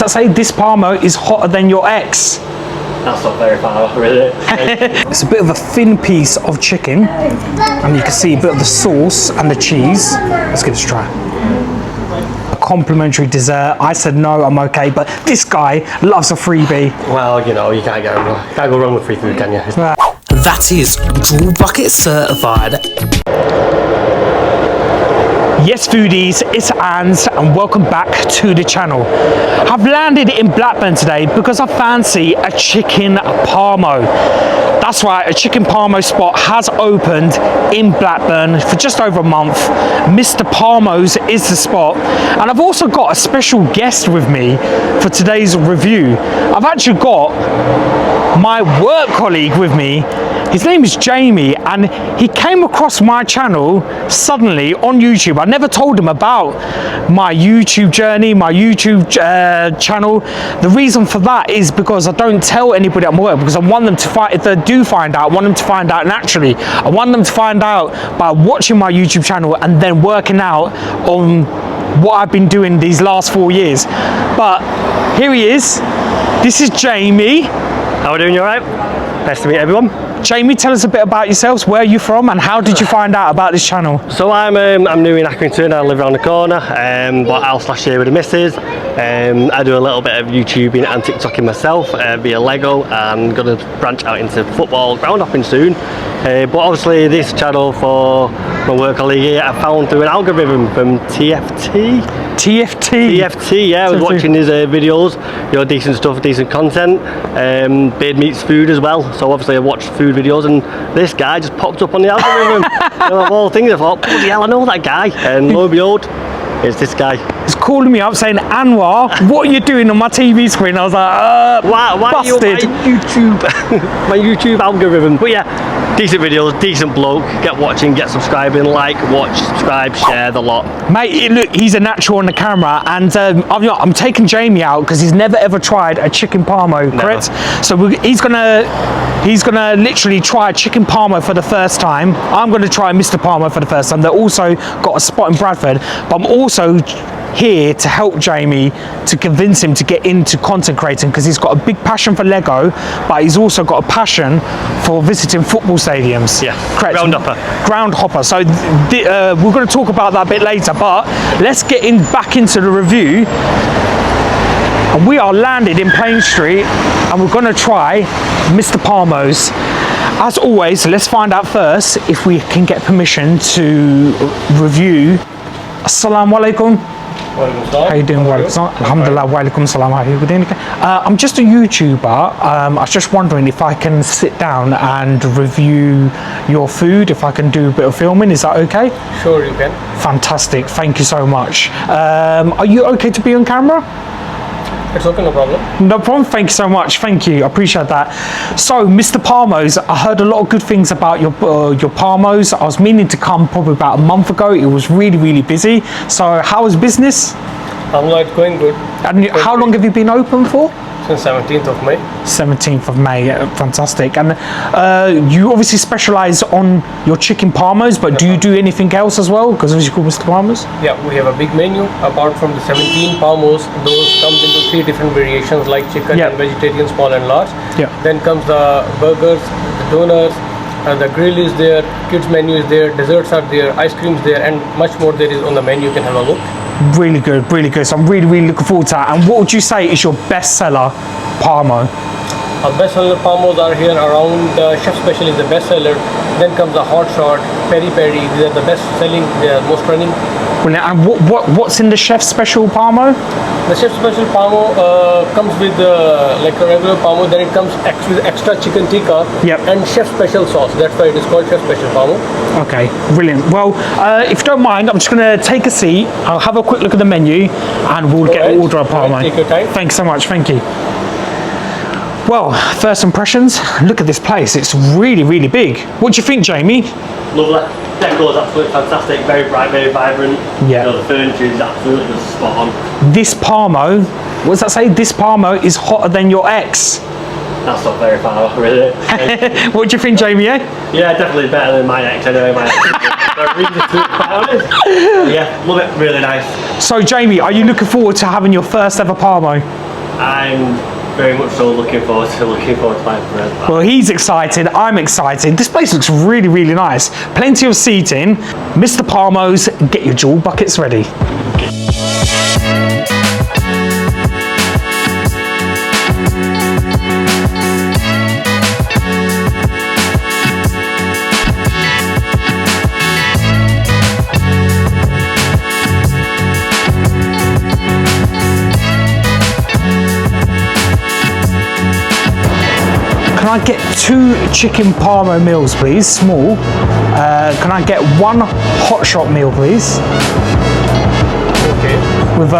That say this Parmo is hotter than your ex. That's not very far off, really. It's a bit of a thin piece of chicken, and you can see a bit of the sauce and the cheese. Let's give this a try. A complimentary dessert. I said no, I'm okay, but this guy loves a freebie. Well, you know, you can't go wrong with free food, can you? That is Drool Bucket certified. Yes foodies, it's Anz and welcome back to the channel. I've landed in Blackburn today because I fancy a Chicken Parmo. That's right, a Chicken Parmo spot has opened in Blackburn for just over a month. Mr. Parmo's is the spot, and I've also got a special guest with me for today's review. I've actually got my work colleague with me. His name is Jamie, and he came across my channel suddenly on YouTube. I never told him about my YouTube journey, my YouTube channel. The reason for that is because I don't tell anybody at my work, because I want them to find, if they do find out, I want them to find out naturally. I want them to find out by watching my YouTube channel and then working out on what I've been doing these last 4 years. But here he is. This is Jamie. How are we doing? You alright? Nice to meet everyone. Jamie, tell us a bit about yourselves. Where are you from and how did you find out about this channel? So I'm new in Accrington. I live around the corner. Bought a house last year with the missus. I do a little bit of YouTubing and TikToking myself via Lego, and going to branch out into football ground hopping soon. But obviously this channel for my work colleague here I found through an algorithm from TFT. TFT, yeah, I was watching his videos, you know, decent stuff, decent content, Beard Meets Food as well, so obviously I watched food videos and this guy just popped up on the algorithm. And of all things I thought, bloody hell, I know that guy, and lo and behold, it's this guy. He's calling me up saying, Anwar, what are you doing on my TV screen? I was like, why busted. Are you on my YouTube, my YouTube algorithm? But yeah, decent videos, decent bloke, get watching, get subscribing, like, watch, subscribe, share the lot. Mate, look, he's a natural on the camera, and I'm taking Jamie out because he's never ever tried a Chicken Parmo, correct? Never. So he's gonna literally try a Chicken Parmo for the first time. I'm gonna try Mr. Parmo for the first time. They're also got a spot in Bradford, but I'm also here to help Jamie, to convince him to get into content creating, because he's got a big passion for Lego, but he's also got a passion for visiting football stadiums. Yeah, correct. Ground hopper. So we're going to talk about that a bit later, but let's get back into the review. And we are landed in Plain Street and we're going to try Mr. Parmo's. As always, let's find out first if we can get permission to review. Assalamu alaikum. How you doing? Alhamdulillah, wa alaikum salam. How are you doing? I'm just a YouTuber. I was just wondering if I can sit down and review your food, if I can do a bit of filming. Is that okay? Sure, you can. Fantastic. Thank you so much. Are you okay to be on camera? It's okay, no problem. No problem. Thank you so much. Thank you. I appreciate that. So, Mr. Parmo's, I heard a lot of good things about your Parmo's. I was meaning to come probably about a month ago. It was really, really busy. So, how is business? It's going good. And how long have you been open for? Since 17th of May. 17th of May, fantastic. And you obviously specialise on your Chicken Parmo's, but do you do anything else as well? Because obviously you call Mr. Parmo's? Yeah, we have a big menu. Apart from the 17 Parmo's, those comes into 3 different variations like chicken and vegetarian, small and large. Yeah. Then comes the burgers, the donuts, the grill is there, kids menu is there, desserts are there, ice creams there, and much more there is on the menu. You can have a look. Really good, really good. So I'm really, really looking forward to that. And what would you say is your best seller Parmo? Our best seller Parmos are here around. Chef Special is the best seller. Then comes the Hot Shot, Peri Peri. They are the best selling. They are most running. Brilliant. And what's in the Chef Special Parmo? The Chef Special Parmo comes with like a regular Parmo. Then it comes with extra chicken tikka and Chef Special sauce. That's why it is called Chef Special Parmo. Okay, brilliant. Well, if you don't mind, I'm just going to take a seat. I'll have a quick look at the menu and we'll get the order of Parmo. Take your time. Thanks so much. Thank you. Well, first impressions, look at this place. It's really, really big. What do you think, Jamie? Lovely. Decor is absolutely fantastic, very bright, very vibrant. Yeah. You know, the furniture is absolutely just spot on. This Parmo, what does that say? This Parmo is hotter than your ex. That's not very far off, really. What do you think, Jamie? Yeah, definitely better than my ex anyway. My ex. Yeah, love it, really nice. So, Jamie, are you looking forward to having your first ever Parmo? I'm very much so looking forward to buying bread. Well, he's excited, I'm excited. This place looks really, really nice. Plenty of seating. Mr. Parmo's, get your jewel buckets ready. Can I get 2 chicken parmo meals, please? Small. Can I get 1 hot shot meal, please? Okay. With, do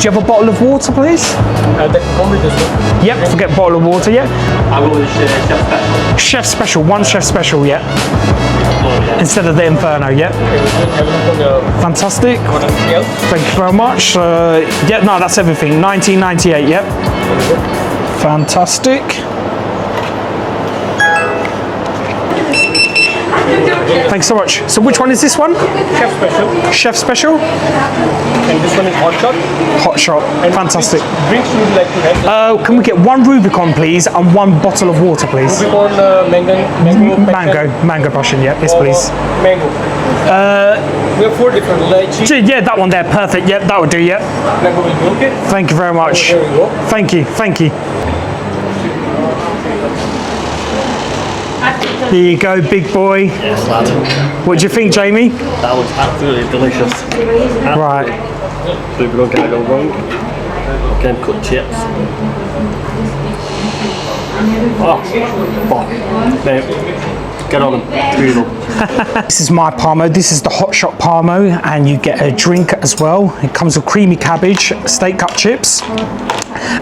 you have a bottle of water, please? That can come with this one. Yep, forget bottle of water, yeah. I will with chef special. Chef special, 1 chef special, yeah. Instead of the Inferno, yeah. Okay, we'll just have a look on the Fantastic. anything else. Thank you very much. Yeah, no, that's everything. 1998, yep. Fantastic. Thanks so much. So which one is this one? Chef special. Chef special? And this one is hot shot. Hot shot. And Fantastic. Drinks you would like to have? Can we get 1 Rubicon, please, and 1 bottle of water, please? Rubicon Mango passion, yeah. Yes, please. Mango. We have 4 different lychee. Yeah, that one there. Perfect. Yep, that would do, yeah. Mango will be okay. Thank you very much. There we go. Thank you. Thank you. There you go, big boy. Yes, lad. What do you think, Jamie? That looks absolutely delicious. Right. Rubicon can't go wrong. Again, cut chips. Oh, mate, get on them. Beautiful. This is my Parmo. This is the hot shot Parmo, and you get a drink as well. It comes with creamy cabbage, steak cut chips.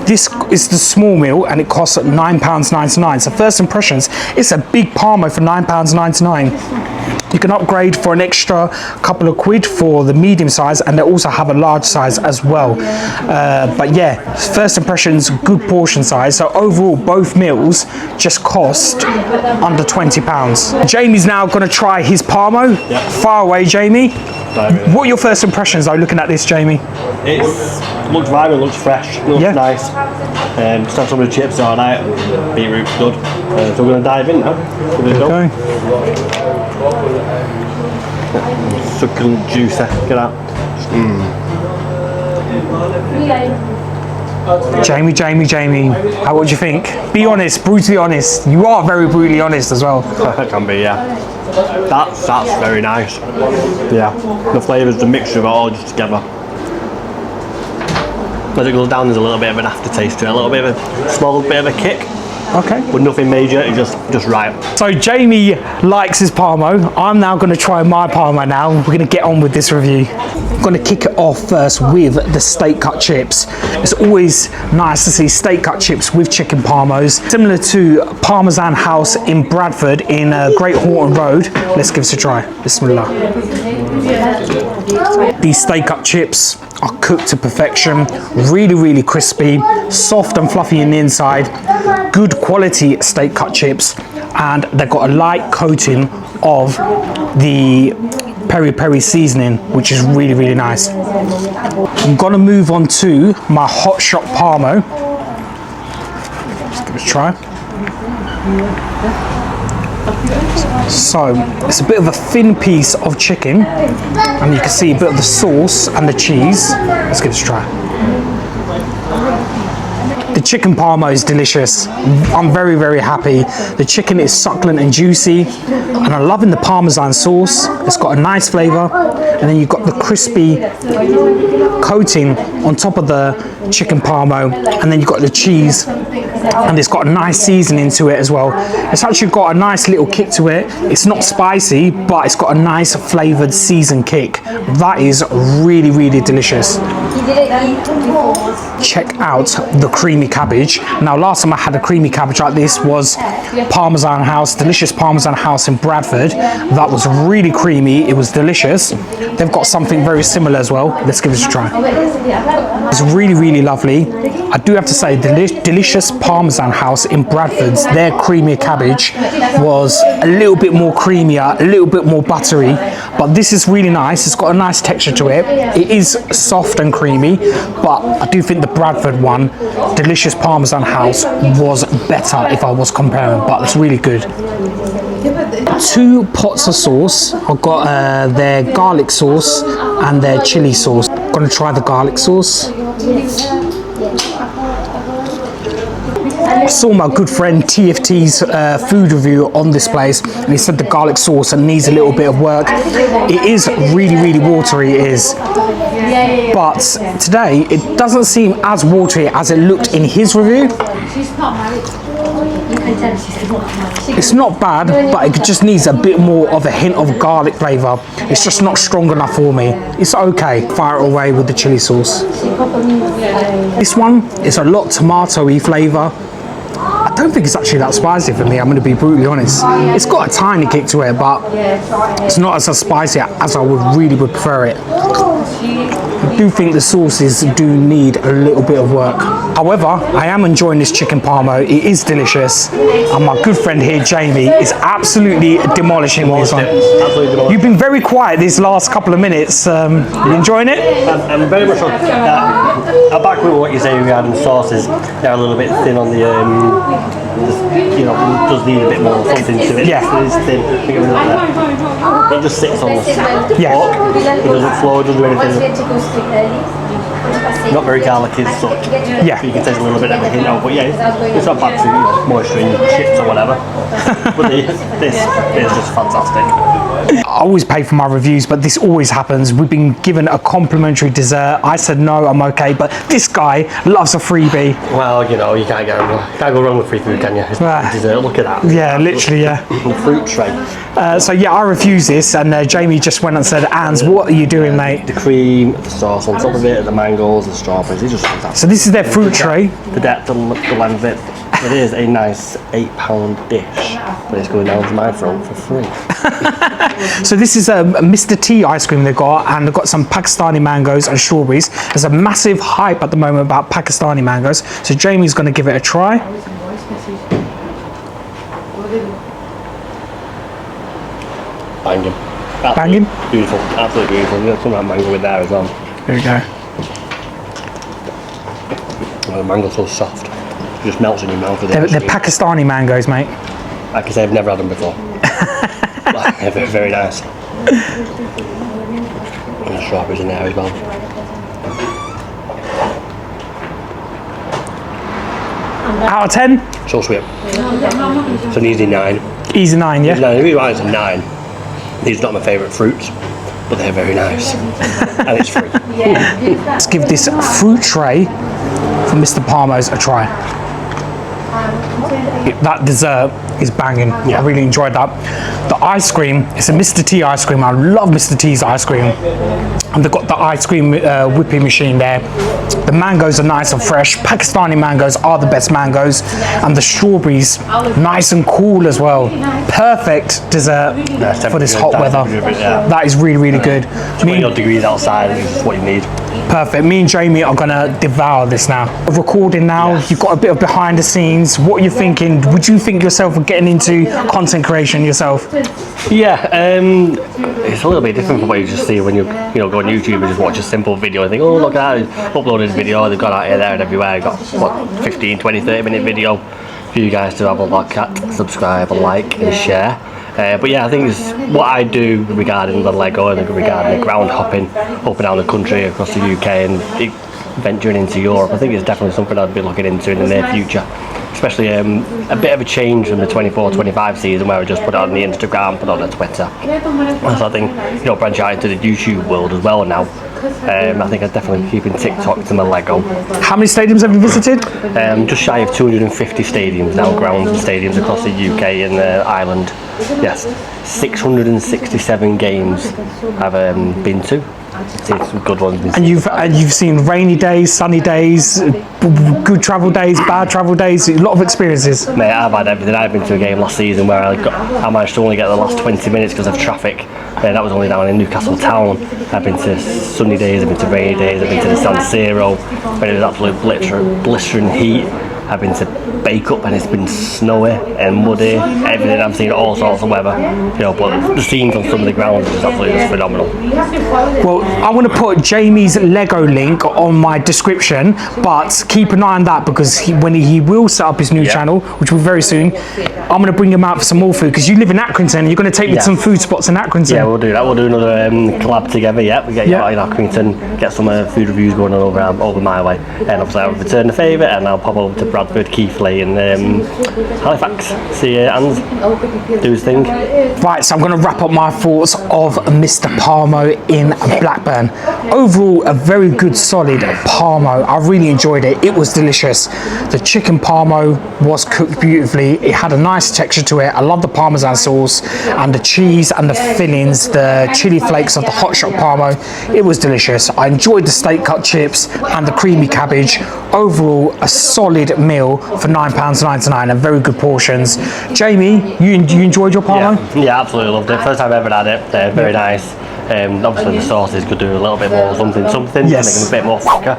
This is the small meal, and it costs £9.99. So first impressions, it's a big Parmo for £9.99. You can upgrade for an extra couple of quid for the medium size, and they also have a large size as well. But yeah, first impressions, good portion size. So overall, both meals just cost under £20. Jamie's now going to try his Parmo. Yep. Far away, Jamie. What are your first impressions though, looking at this, Jamie? It looks vibrant, looks fresh, looks Yeah. nice. Just had some of the chips all night. Beetroot's good. So we're going to dive in now. Give it a go. Okay. Succulent, juicy. Get out. Jamie, what do you think? Be honest, brutally honest. You are very brutally honest as well. That can be, yeah. That's very nice. Yeah, the flavours, the mixture of it all just together. As it goes down, there's a little bit of an aftertaste to it, a little bit of a small bit of a kick. Okay. But nothing major, it's just right. So Jamie likes his Parmo. I'm now going to try my Parmo now. We're going to get on with this review. I'm going to kick it off first with the steak cut chips. It's always nice to see steak cut chips with chicken Parmos. Similar to Parmesan House in Bradford in Great Horton Road. Let's give this a try. Bismillah. These steak cut chips are cooked to perfection. Really, really crispy. Soft and fluffy in the inside. Good quality steak cut chips, and they've got a light coating of the peri peri seasoning, which is really, really nice. I'm gonna move on to my hot shot Parmo. Let's give it a try. So it's a bit of a thin piece of chicken, and you can see a bit of the sauce and the cheese. Let's give it a try. The chicken Parmo is delicious. I'm very, very happy. The chicken is succulent and juicy, and I'm loving the Parmesan sauce. It's got a nice flavor, and then you've got the crispy coating on top of the chicken Parmo, and then you've got the cheese, and it's got a nice seasoning to it as well. It's actually got a nice little kick to it. It's not spicy, but it's got a nice flavored seasoned kick. That is really, really delicious. Check out the creamy cabbage. Now, last time I had a creamy cabbage like this was Parmesan House, delicious Parmesan House in Bradford. That was really creamy. It was delicious. They've got something very similar as well. Let's give this a try. It's really, really lovely. I do have to say, delicious Parmesan House in Bradford's, their creamy cabbage was a little bit more creamier, a little bit more buttery, but this is really nice. It's got a nice texture to it. It is soft and creamy, but I do think the Bradford one, delicious Parmesan House, was better if I was comparing, but it's really good. 2 pots of sauce. I've got their garlic sauce and their chili sauce. I'm gonna try the garlic sauce. I saw my good friend TFT's food review on this place, and he said the garlic sauce needs a little bit of work. It is really watery, it is. But today, it doesn't seem as watery as it looked in his review. It's not bad, but it just needs a bit more of a hint of garlic flavour. It's just not strong enough for me. It's okay. Fire it away with the chili sauce. This one is a lot tomatoey flavour. I don't think it's actually that spicy for me, I'm going to be brutally honest. It's got a tiny kick to it, but it's not as spicy as I would prefer it. I do think the sauces do need a little bit of work. However, I am enjoying this chicken parmo. It is delicious, and my good friend here, Jamie, is absolutely demolishing this one. You've been very quiet these last couple of minutes. You enjoying it? I'm very much on I'll back with what you're saying regarding the sauces. They're a little bit thin on the, you know, does need a bit more something to it. Yeah. It's thin. It just sits on the fork. Yeah. It doesn't flow, it doesn't do anything. Not very garlicky as such. Yeah. You can taste a little bit of a hint of, but yeah, it's not bad for, you know, moisture in your chips or whatever. But this is just fantastic. I always pay for my reviews, but this always happens. We've been given a complimentary dessert. I said no, I'm okay, but this guy loves a freebie. Well, you know, you can't go wrong with free food, can you? It's dessert, look at that. Yeah, literally, yeah. Fruit tray. So yeah, I refused this, and Jamie just went and said, Anz, what are you doing, mate? The cream, the sauce on top of it, the mangoes, the strawberries, it's just fantastic. So this is their fruit tray. The depth, the length of it. It is a nice £8 dish, but it's going down to my throat for free. So this is a Mr. T ice cream they've got, and they've got some Pakistani mangoes and strawberries. There's a massive hype at the moment about Pakistani mangoes, so Jamie's going to give it a try. Banging. Banging? Beautiful, absolutely beautiful. You got some of that mango with there as well. There we go. Oh, the mango's so soft. It just melts in your mouth with it. They're Pakistani mangoes, mate. Like I say, I've never had them before. They're very, very nice. And the strawberries in there as well. Out of 10? So sweet. It's an easy 9. Easy 9, yeah? No, the reason why it's a 9. These are not my favourite fruits, but they're very nice. And it's free. Let's give this fruit tray from Mr. Parmo's a try. That dessert is banging. Yeah. I really enjoyed that. The ice cream, it's a Mr. T ice cream. I love Mr. T's ice cream. And they've got the ice cream whipping machine there. The mangoes are nice and fresh. Pakistani mangoes are the best mangoes. And the strawberries, nice and cool as well. Perfect dessert for this hot weather. That is really good. 20 odd degrees outside is what you need. Perfect. Me and Jamie are gonna devour this now. Recording now, yes. You've got a bit of behind the scenes. What are you thinking? Would you think yourself of getting into content creation yourself? Yeah, it's a little bit different from what you just see when you go on YouTube and just watch a simple video and think, oh look at that, uploaded this video, they've gone out here, there and everywhere, got what, 15, 20, 30 minute video for you guys to have a look at, subscribe, like and share. But yeah, I think it's what I do regarding the Lego and regarding the ground hopping up and down the country across the UK and venturing into Europe. I think it's definitely something I'd be looking into in the near future. Especially a bit of a change from the 24-25 season where I just put it on the Instagram, put it on the Twitter. So I think, branch out into the YouTube world as well now. I think I'm definitely keeping TikTok to my Lego. How many stadiums have you visited? Just shy of 250 stadiums now, grounds and stadiums across the UK and Ireland. Yes, 667 games I've been to. Seen some good ones. And you've seen rainy days, sunny days, good travel days, bad travel days, a lot of experiences. Mate, I've had everything. I've been to a game last season where I managed to only get the last 20 minutes because of traffic. That was only down in Newcastle town. I've been to sunny days, I've been to rainy days, I've been to the San Siro when it was absolute blistering heat. I've been to Bake Up and it's been snowy and muddy, everything. I've seen all sorts of weather, you know, but the scenes on some of the grounds is absolutely just phenomenal. Well, I want to put Jamie's Lego link on my description, but keep an eye on that because when he will set up his new channel, which will be very soon, I'm going to bring him out for some more food because you live in Accrington. You're going to take me to some food spots in Accrington. Yeah, we'll do that. We'll do another collab together. Yeah, we get you out in Accrington, get some food reviews going on over my way, and obviously I'll return the favour and I'll pop over to Bradford, Keighley, and Halifax. See Anz do his thing. Right, so I'm going to wrap up my thoughts of Mr. Parmo in Blackburn. Overall, a very good, solid Parmo. I really enjoyed it. It was delicious. The chicken Parmo was cooked beautifully. It had a nice texture to it. I love the Parmesan sauce and the cheese and the fillings, the chili flakes of the hot shot Parmo. It was delicious. I enjoyed the steak cut chips and the creamy cabbage. Overall, a solid meal for £9.99 and very good portions. Jamie, you enjoyed your Parmo? Yeah, absolutely loved it. First time I've ever had it. Very nice. Obviously the sauces could do a little bit more something to make them a bit more thicker,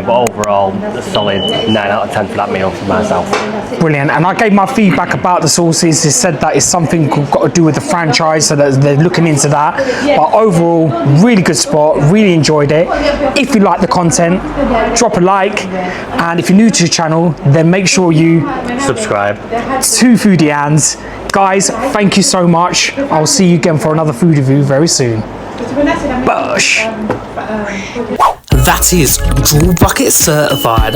but overall a solid 9 out of 10 for that meal for myself. Brilliant. And I gave my feedback about the sauces. They said that it's something got to do with the franchise, so that they're looking into that. But overall, really good spot, really enjoyed it. If you like the content, drop a like, and if you're new to the channel, then make sure you subscribe to Foodie Anz. Guys, thank you so much. I'll see you again for another food review very soon. Bush. That is Jewel Bucket certified.